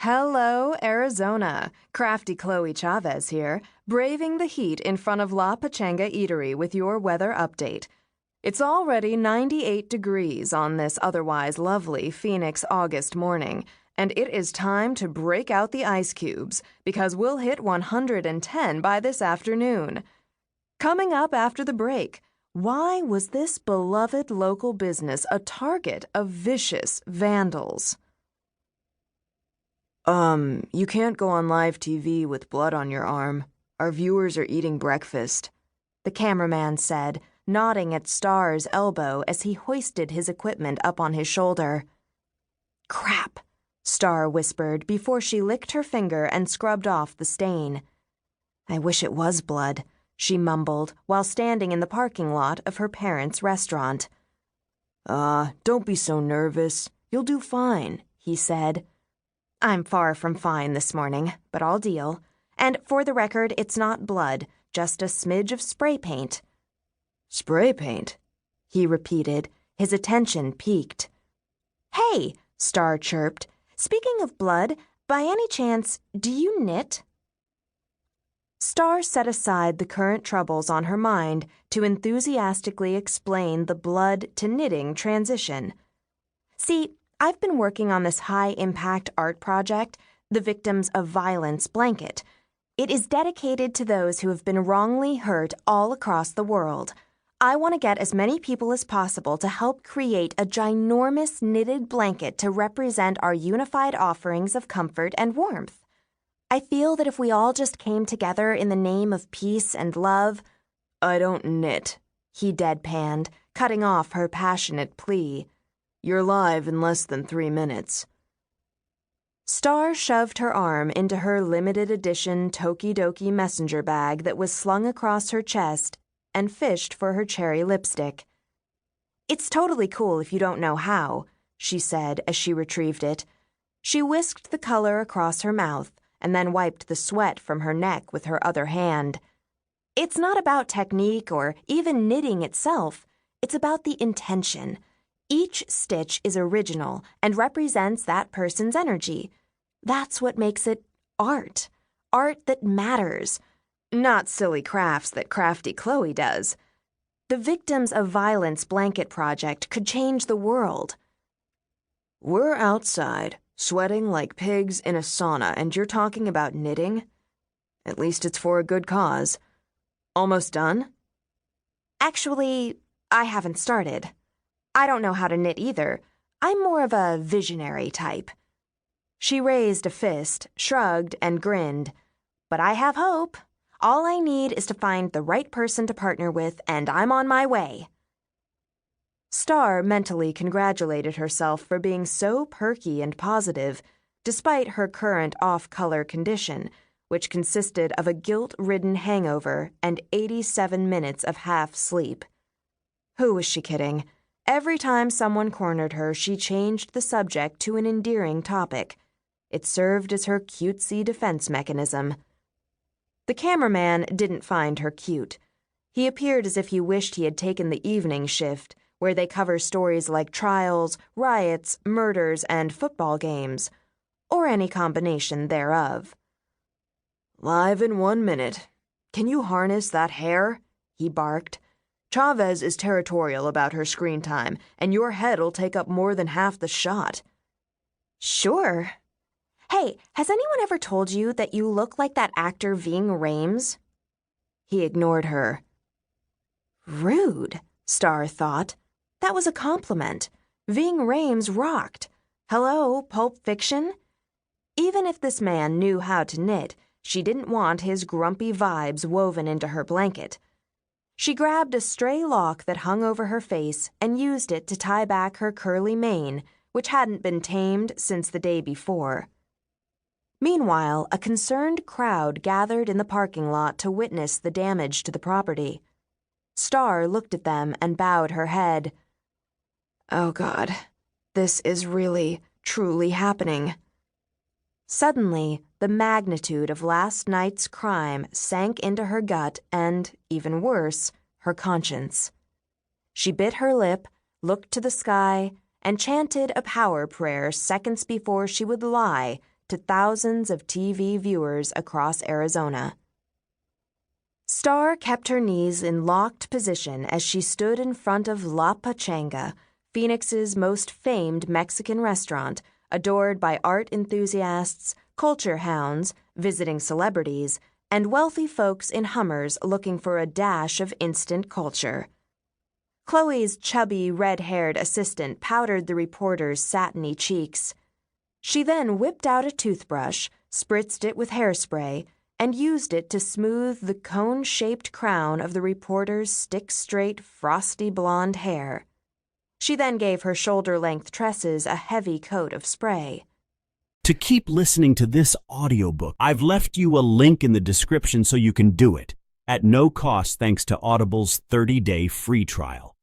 Hello, Arizona. Crafty Chloe Chavez here, braving the heat in front of La Pachanga Eatery with your weather update. It's already 98 degrees on this otherwise lovely Phoenix August morning, and it is time to break out the ice cubes because we'll hit 110 by this afternoon. Coming up after the break, why was this beloved local business a target of vicious vandals? You can't go on live TV with blood on your arm. Our viewers are eating breakfast, the cameraman said, nodding at Star's elbow as he hoisted his equipment up on his shoulder. Crap, Star whispered before she licked her finger and scrubbed off the stain. I wish it was blood, she mumbled while standing in the parking lot of her parents' restaurant. Don't be so nervous. You'll do fine, he said. I'm far from fine this morning, but I'll deal. And for the record, it's not blood, just a smidge of spray paint. Spray paint? He repeated, his attention piqued. Hey, Star chirped. Speaking of blood, by any chance, do you knit? Star set aside the current troubles on her mind to enthusiastically explain the blood to knitting transition. See, I've been working on this high-impact art project, The Victims of Violence Blanket. It is dedicated to those who have been wrongly hurt all across the world. I want to get as many people as possible to help create a ginormous knitted blanket to represent our unified offerings of comfort and warmth. I feel that if we all just came together in the name of peace and love— I don't knit, he deadpanned, cutting off her passionate plea. You're live in less than 3 minutes. Star shoved her arm into her limited edition Tokidoki messenger bag that was slung across her chest and fished for her cherry lipstick. It's totally cool if you don't know how, she said as she retrieved it. She whisked the color across her mouth and then wiped the sweat from her neck with her other hand. It's not about technique or even knitting itself. It's about the intention. Each stitch is original and represents that person's energy. That's what makes it art. Art that matters. Not silly crafts that Crafty Chloe does. The Victims of Violence Blanket Project could change the world. We're outside, sweating like pigs in a sauna, and you're talking about knitting? At least it's for a good cause. Almost done? Actually, I haven't started. I don't know how to knit either. I'm more of a visionary type. She raised a fist, shrugged, and grinned. But I have hope. All I need is to find the right person to partner with, and I'm on my way. Star mentally congratulated herself for being so perky and positive, despite her current off-color condition, which consisted of a guilt-ridden hangover and 87 minutes of half-sleep. Who was she kidding? Every time someone cornered her, she changed the subject to an endearing topic. It served as her cutesy defense mechanism. The cameraman didn't find her cute. He appeared as if he wished he had taken the evening shift, where they cover stories like trials, riots, murders, and football games, or any combination thereof. Live in 1 minute. Can you harness that hair? He barked. Chavez is territorial about her screen time, and your head'll take up more than half the shot. Sure. Hey, has anyone ever told you that you look like that actor Ving Rhames? He ignored her. Rude, Star thought. That was a compliment. Ving Rhames rocked. Hello, Pulp Fiction? Even if this man knew how to knit, she didn't want his grumpy vibes woven into her blanket. She grabbed a stray lock that hung over her face and used it to tie back her curly mane, which hadn't been tamed since the day before. Meanwhile, a concerned crowd gathered in the parking lot to witness the damage to the property. Star looked at them and bowed her head. Oh God, this is really, truly happening. Suddenly, the magnitude of last night's crime sank into her gut and, even worse, her conscience. She bit her lip, looked to the sky, and chanted a power prayer seconds before she would lie, to thousands of TV viewers across Arizona. Star kept her knees in locked position as she stood in front of La Pachanga, Phoenix's most famed Mexican restaurant, adored by art enthusiasts, culture hounds, visiting celebrities, and wealthy folks in Hummers looking for a dash of instant culture. Chloe's chubby, red-haired assistant powdered the reporter's satiny cheeks. She then whipped out a toothbrush, spritzed it with hairspray, and used it to smooth the cone-shaped crown of the reporter's stick-straight, frosty blonde hair. She then gave her shoulder-length tresses a heavy coat of spray. To keep listening to this audiobook, I've left you a link in the description so you can do it, at no cost thanks to Audible's 30-day free trial.